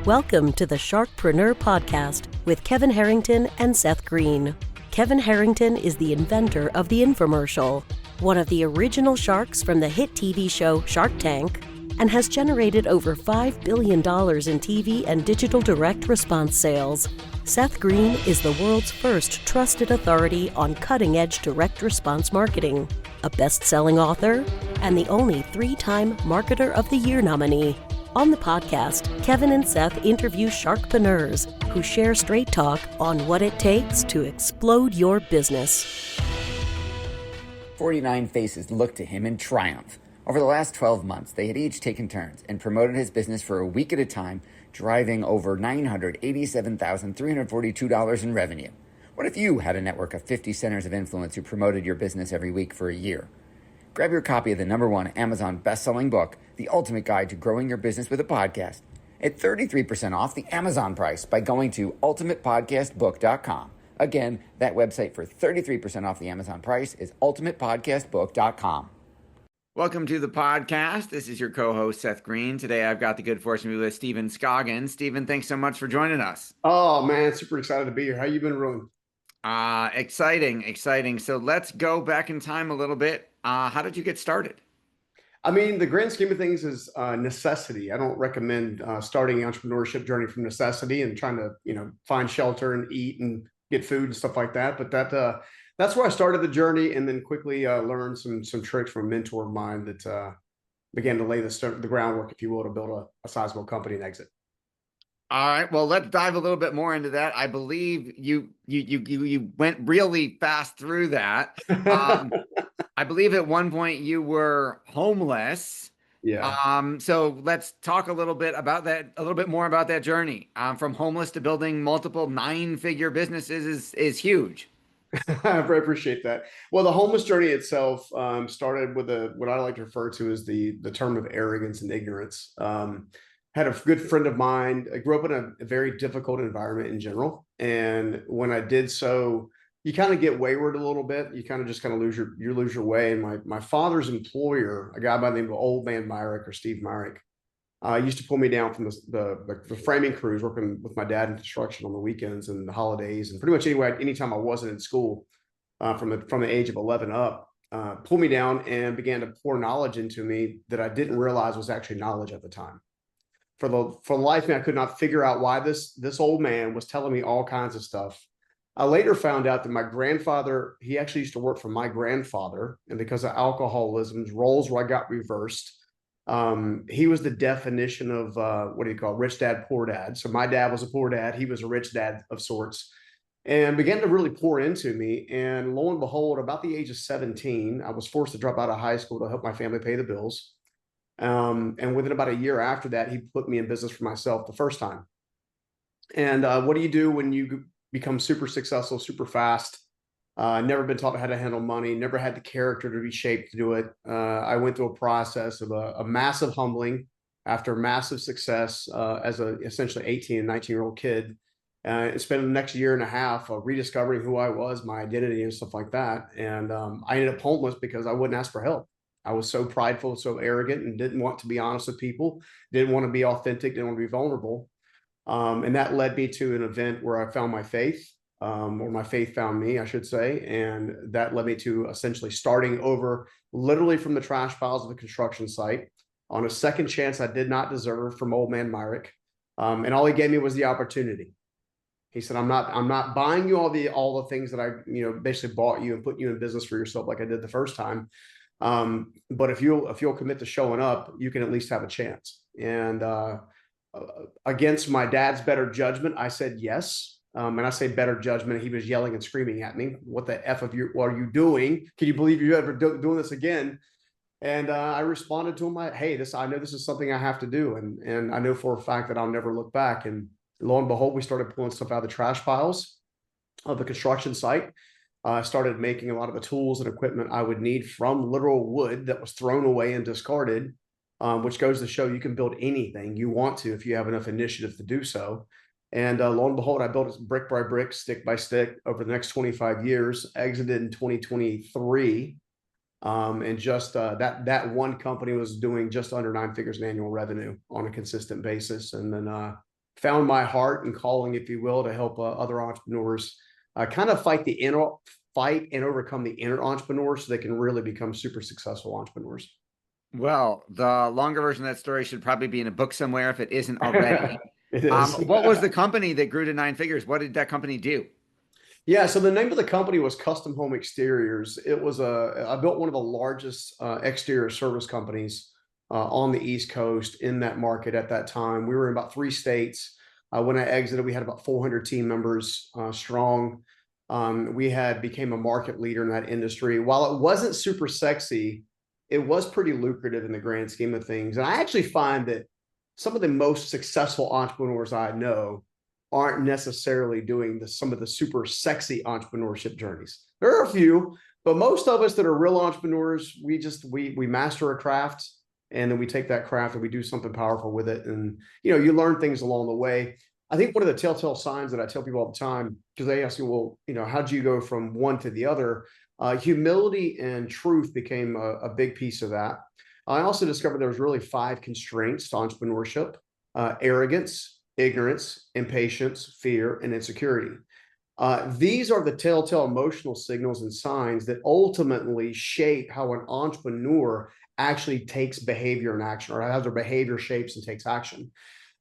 Welcome to the Sharkpreneur podcast with Kevin Harrington and Seth Greene. Kevin Harrington is the inventor of the infomercial, one of the original sharks from the hit TV show Shark Tank, and has generated over $5 billion in TV and digital direct response sales. Seth Greene is the world's first trusted authority on cutting-edge direct response marketing, a best-selling author, and the only 3-time Marketer of the Year nominee. On the podcast, Kevin and Seth interview sharkpreneurs who share straight talk on what it takes to explode your business. 49 faces looked to him in triumph. Over the last 12 months, they had each taken turns and promoted his business for a week at a time, driving over $987,342 in revenue. What if you had a network of 50 centers of influence who promoted your business every week for a year? Grab your copy of the #1 Amazon best-selling book, The Ultimate Guide to Growing Your Business with a Podcast, at 33% off the Amazon price by going to ultimatepodcastbook.com. Again, that website for 33% off the Amazon price is ultimatepodcastbook.com. Welcome to the podcast. This is your co-host, Seth Greene. Today, I've got the good fortune to be with Stephen Scoggins. Stephen, thanks so much for joining us. Oh, man, super excited to be here. How you been doing? Exciting. So let's go back in time a little bit. How did you get started? I mean, the grand scheme of things is necessity. I don't recommend starting an entrepreneurship journey from necessity and trying to, find shelter and eat and get food and stuff like that. But that's where I started the journey, and then quickly learned some tricks from a mentor of mine that began to lay the groundwork, if you will, to build a sizable company and exit. All right. Well, let's dive a little bit more into that. I believe you went really fast through that. I believe at one point you were homeless. Yeah. So let's talk a little bit more about that journey. From homeless to building multiple 9-figure businesses is huge. I appreciate that. Well, the homeless journey itself started with what I like to refer to as the term of arrogance and ignorance. Had a good friend of mine. I grew up in a very difficult environment in general, and when I did so, you kind of get wayward a little bit. You kind of lose your way. And my father's employer, a guy by the name of Old Man Myrick, or Steve Myrick, used to pull me down from the framing crews, working with my dad in construction on the weekends and the holidays, and pretty much anytime I wasn't in school, from the age of 11 up, pulled me down and began to pour knowledge into me that I didn't realize was actually knowledge at the time. For the life of me, I could not figure out why this old man was telling me all kinds of stuff. I later found out that my grandfather, he actually used to work for my grandfather, and because of alcoholism's roles where I got reversed, he was the definition of rich dad, poor dad. So my dad was a poor dad, he was a rich dad of sorts, and began to really pour into me. And lo and behold, about the age of 17, I was forced to drop out of high school to help my family pay the bills. And within about a year after that, he put me in business for myself the first time. And what do you do when you become super successful, super fast? Never been taught how to handle money, never had the character to be shaped to do it. I went through a process of a massive humbling after massive success as a essentially 18 and 19-year-old kid. And spent the next year and a half rediscovering who I was, my identity and stuff like that. And I ended up homeless because I wouldn't ask for help. I was so prideful, so arrogant, and didn't want to be honest with people, didn't want to be authentic, didn't want to be vulnerable. And that led me to an event where I found my faith, or my faith found me, I should say. And that led me to essentially starting over literally from the trash piles of the construction site on a second chance I did not deserve from Old Man Myrick. And all he gave me was the opportunity. He said, I'm not buying you all the things that I, basically bought you and put you in business for yourself like I did the first time. But if you'll commit to showing up, you can at least have a chance. And against my dad's better judgment, I said yes. And I say better judgment, he was yelling and screaming at me. What the F what are you doing? Can you believe you're ever doing this again? And I responded to him, hey, I know this is something I have to do. And I know for a fact that I'll never look back. And lo and behold, we started pulling stuff out of the trash piles of the construction site. I started making a lot of the tools and equipment I would need from literal wood that was thrown away and discarded, which goes to show you can build anything you want to if you have enough initiative to do so. And lo and behold, I built it brick by brick, stick by stick over the next 25 years, exited in 2023. And just that one company was doing just under 9 figures in annual revenue on a consistent basis. And then found my heart and calling, if you will, to help other entrepreneurs kind of fight and overcome the inner entrepreneurs so they can really become super successful entrepreneurs. Well, the longer version of that story should probably be in a book somewhere if it isn't already. It is. What was the company that grew to 9 figures? What did that company do? Yeah, so the name of the company was Custom Home Exteriors. It was I built one of the largest exterior service companies on the East Coast in that market at that time. We were in about 3 states. When I exited, we had about 400 team members strong. We had became a market leader in that industry. While it wasn't super sexy, it was pretty lucrative in the grand scheme of things. And I actually find that some of the most successful entrepreneurs I know aren't necessarily doing some of the super sexy entrepreneurship journeys. There are a few, but most of us that are real entrepreneurs, we master a craft, and then we take that craft and we do something powerful with it. And you learn things along the way. I think one of the telltale signs that I tell people all the time, because they ask me, well, how do you go from one to the other? Humility and truth became a big piece of that. I also discovered there was really 5 constraints to entrepreneurship: arrogance, ignorance, impatience, fear, and insecurity. These are the telltale emotional signals and signs that ultimately shape how an entrepreneur actually takes behavior and action, or how their behavior shapes and takes action.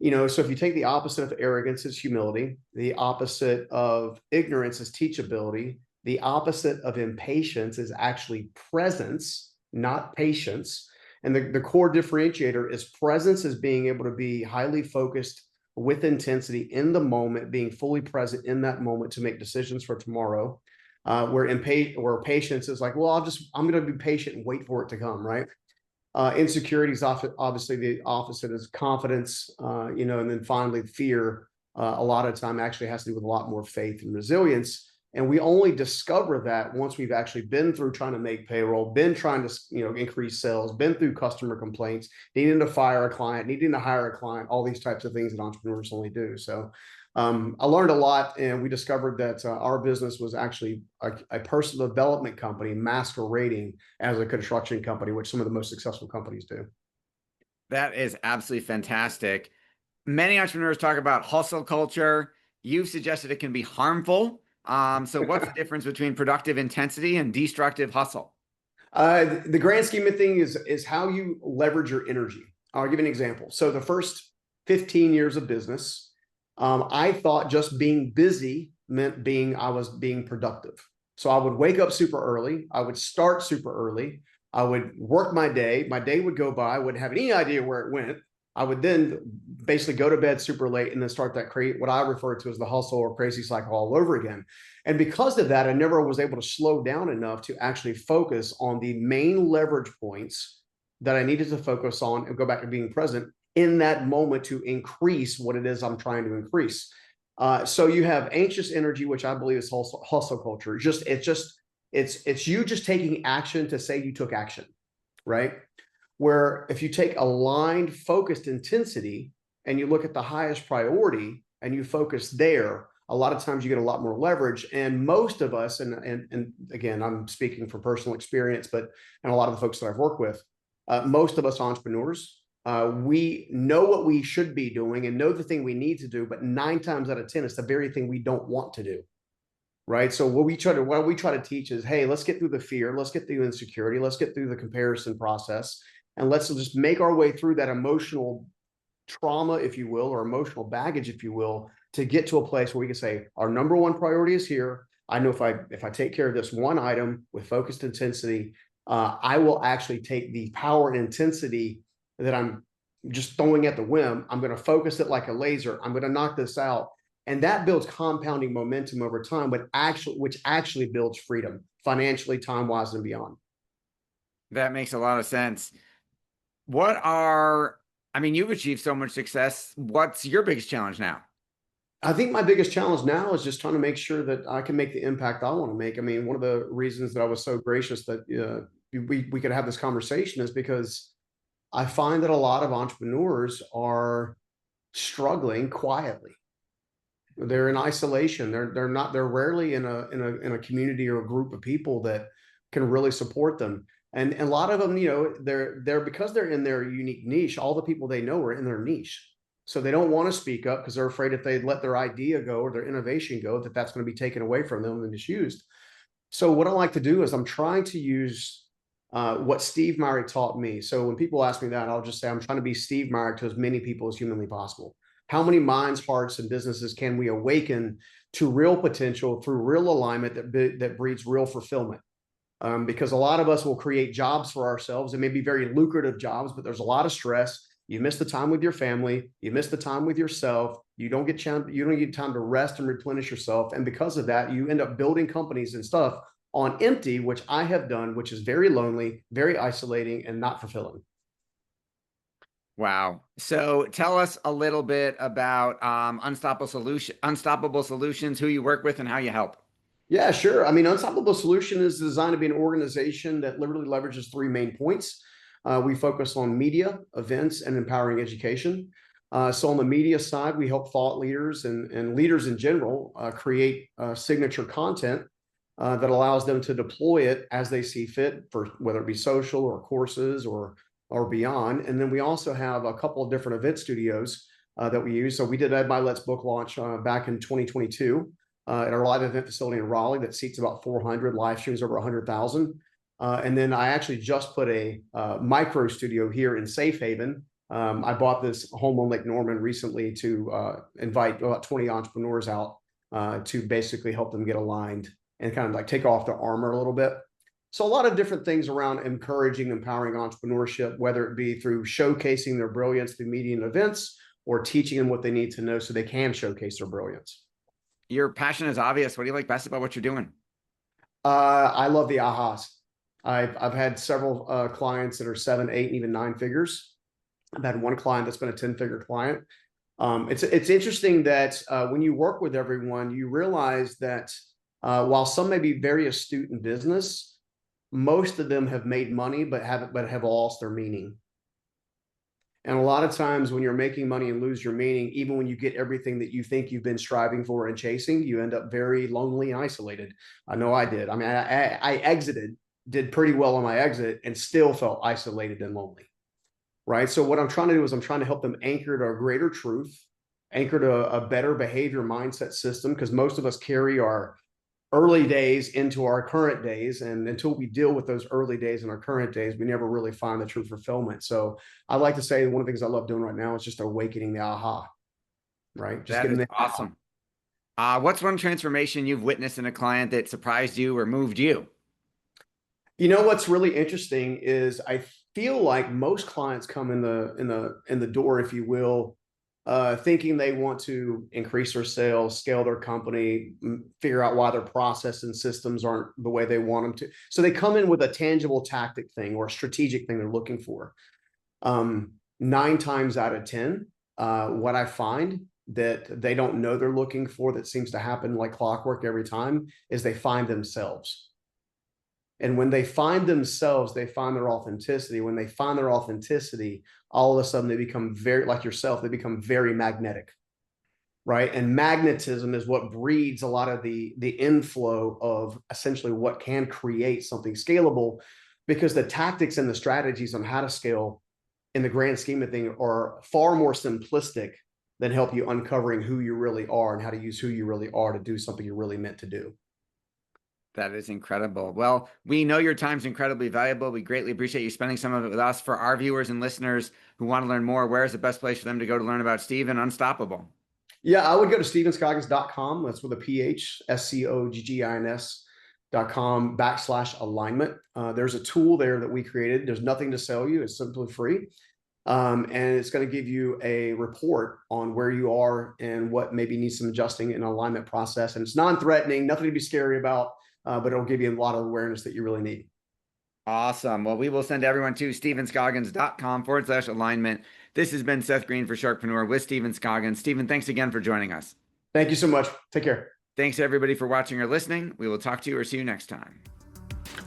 So if you take the opposite of arrogance is humility, the opposite of ignorance is teachability, the opposite of impatience is actually presence, not patience. And the core differentiator is presence, is being able to be highly focused with intensity in the moment, being fully present in that moment to make decisions for tomorrow. Where patience is like, well, I'm going to be patient and wait for it to come, right? Insecurity is obviously the opposite is confidence, and then finally fear. A lot of time actually has to do with a lot more faith and resilience. And we only discover that once we've actually been through trying to make payroll, been trying to increase sales, been through customer complaints, needing to fire a client, needing to hire a client, all these types of things that entrepreneurs only do. So I learned a lot, and we discovered that our business was actually a personal development company masquerading as a construction company, which some of the most successful companies do. That is absolutely fantastic. Many entrepreneurs talk about hustle culture. You've suggested it can be harmful. So what's the difference between productive intensity and destructive hustle? The grand scheme of things is how you leverage your energy. I'll give you an example. So the first 15 years of business, I thought just being busy meant I was being productive. So I would wake up super early. I would start super early. I would work my day. My day would go by. I wouldn't have any idea where it went. I would then basically go to bed super late and then start what I refer to as the hustle or crazy cycle all over again. And because of that, I never was able to slow down enough to actually focus on the main leverage points that I needed to focus on and go back to being present in that moment to increase what it is I'm trying to increase. So you have anxious energy, which I believe is hustle culture. It's you just taking action to say you took action, right? Where if you take aligned, focused intensity and you look at the highest priority and you focus there, a lot of times you get a lot more leverage. And most of us, and again, I'm speaking from personal experience, and a lot of the folks that I've worked with, most of us entrepreneurs, we know what we should be doing and know the thing we need to do, but 9 times out of 10, it's the very thing we don't want to do. Right. So what we try to teach is, hey, let's get through the fear. Let's get through insecurity. Let's get through the comparison process. And let's just make our way through that emotional trauma, if you will, or emotional baggage, if you will, to get to a place where we can say, our number one priority is here. I know if I take care of this one item with focused intensity, I will actually take the power and intensity that I'm just throwing at the whim. I'm going to focus it like a laser. I'm going to knock this out. And that builds compounding momentum over time, which actually builds freedom financially, time-wise, and beyond. That makes a lot of sense. You've achieved so much success. What's your biggest challenge now? I think my biggest challenge now is just trying to make sure that I can make the impact I want to make. I mean, one of the reasons that I was so gracious that we could have this conversation is because I find that a lot of entrepreneurs are struggling quietly. They're in isolation. They're rarely in a community or a group of people that can really support them. And a lot of them, they're because they're in their unique niche, all the people they know are in their niche. So they don't want to speak up because they're afraid if they let their idea go or their innovation go, that that's going to be taken away from them and misused. So what I like to do is I'm trying to use what Steve Myrick taught me. So when people ask me that, I'll just say, I'm trying to be Steve Myrick to as many people as humanly possible. How many minds, hearts, and businesses can we awaken to real potential through real alignment that breeds real fulfillment? Because a lot of us will create jobs for ourselves. It may be very lucrative jobs, but there's a lot of stress. You miss the time with your family. You miss the time with yourself. You don't get time to rest and replenish yourself. And because of that, you end up building companies and stuff on empty, which I have done, which is very lonely, very isolating, and not fulfilling. Wow. So tell us a little bit about Unstoppable Solutions, who you work with and how you help. Yeah, sure. I mean, Unstoppable Solution is designed to be an organization that literally leverages three main points. We focus on media, events, and empowering education. So on the media side, we help thought leaders and leaders in general create signature content that allows them to deploy it as they see fit, for whether it be social or courses or beyond. And then we also have a couple of different event studios that we use. So we did Ed My Let's book launch back in 2022 at our live event facility in Raleigh that seats about 400, live streams over 100,000. And then I actually just put a micro studio here in Safe Haven. I bought this home on Lake Norman recently to invite about 20 entrepreneurs out to basically help them get aligned and kind of like take off their armor a little bit. So a lot of different things around encouraging, empowering entrepreneurship, whether it be through showcasing their brilliance through media and events or teaching them what they need to know so they can showcase their brilliance. Your passion is obvious. What do you like best about what you're doing? I love the ahas. I've had several clients that are 7, 8, and even 9 figures. I've had one client that's been a 10-figure client. It's interesting that when you work with everyone, you realize that while some may be very astute in business, most of them have made money but have lost their meaning. And a lot of times when you're making money and lose your meaning, even when you get everything that you think you've been striving for and chasing, you end up very lonely and isolated. I know I did. I mean, I exited, did pretty well on my exit, and still felt isolated and lonely. Right. So what I'm trying to do is I'm trying to help them anchor to a greater truth, anchor to a better behavior mindset system, because most of us carry our early days into our current days. And until we deal with those early days in our current days, we never really find the true fulfillment. So I like to say one of the things I love doing right now is just awakening the aha, right? Just That is awesome. What's one transformation you've witnessed in a client that surprised you or moved you? You know, what's really interesting is I feel like most clients come in the door, if you will, thinking they want to increase their sales, scale their company, figure out why their process and systems aren't the way they want them to. So they come in with a tangible tactic thing or a strategic thing they're looking for. 9 times out of 10, what I find that they don't know they're looking for, that seems to happen like clockwork every time, is they find themselves. And when they find themselves, they find their authenticity. When they find their authenticity, all of a sudden they become very, like yourself, they become very magnetic, right? And magnetism is what breeds a lot of the inflow of essentially what can create something scalable, because the tactics and the strategies on how to scale in the grand scheme of things are far more simplistic than help you uncovering who you really are and how to use who you really are to do something you're really meant to do. That is incredible. Well, we know your time's incredibly valuable. We greatly appreciate you spending some of it with us. For our viewers and listeners who want to learn more, where is the best place for them to go to learn about Stephen Unstoppable? Yeah, I would go to StephenScoggins.com. That's with a PH, SCOGGINS.com/alignment. There's a tool there that we created. There's nothing to sell you. It's simply free. And it's going to give you a report on where you are and what maybe needs some adjusting in an alignment process. And it's non-threatening, nothing to be scary about. But it'll give you a lot of awareness that you really need. Awesome. Well, we will send everyone to StephenScoggins.com/alignment. This has been Seth Greene for Sharkpreneur with Stephen Scoggins. Stephen, thanks again for joining us. Thank you so much. Take care. Thanks everybody for watching or listening. We will talk to you or see you next time.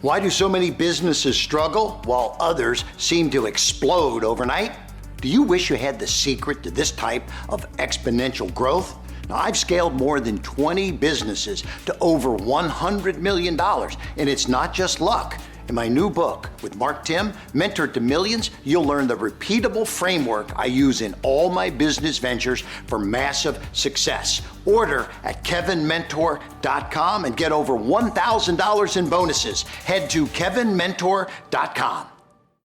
Why do so many businesses struggle while others seem to explode overnight? Do you wish you had the secret to this type of exponential growth? Now, I've scaled more than 20 businesses to over $100 million, and it's not just luck. In my new book with Mark Tim, Mentor to Millions, you'll learn the repeatable framework I use in all my business ventures for massive success. Order at kevinmentor.com and get over $1,000 in bonuses. Head to kevinmentor.com.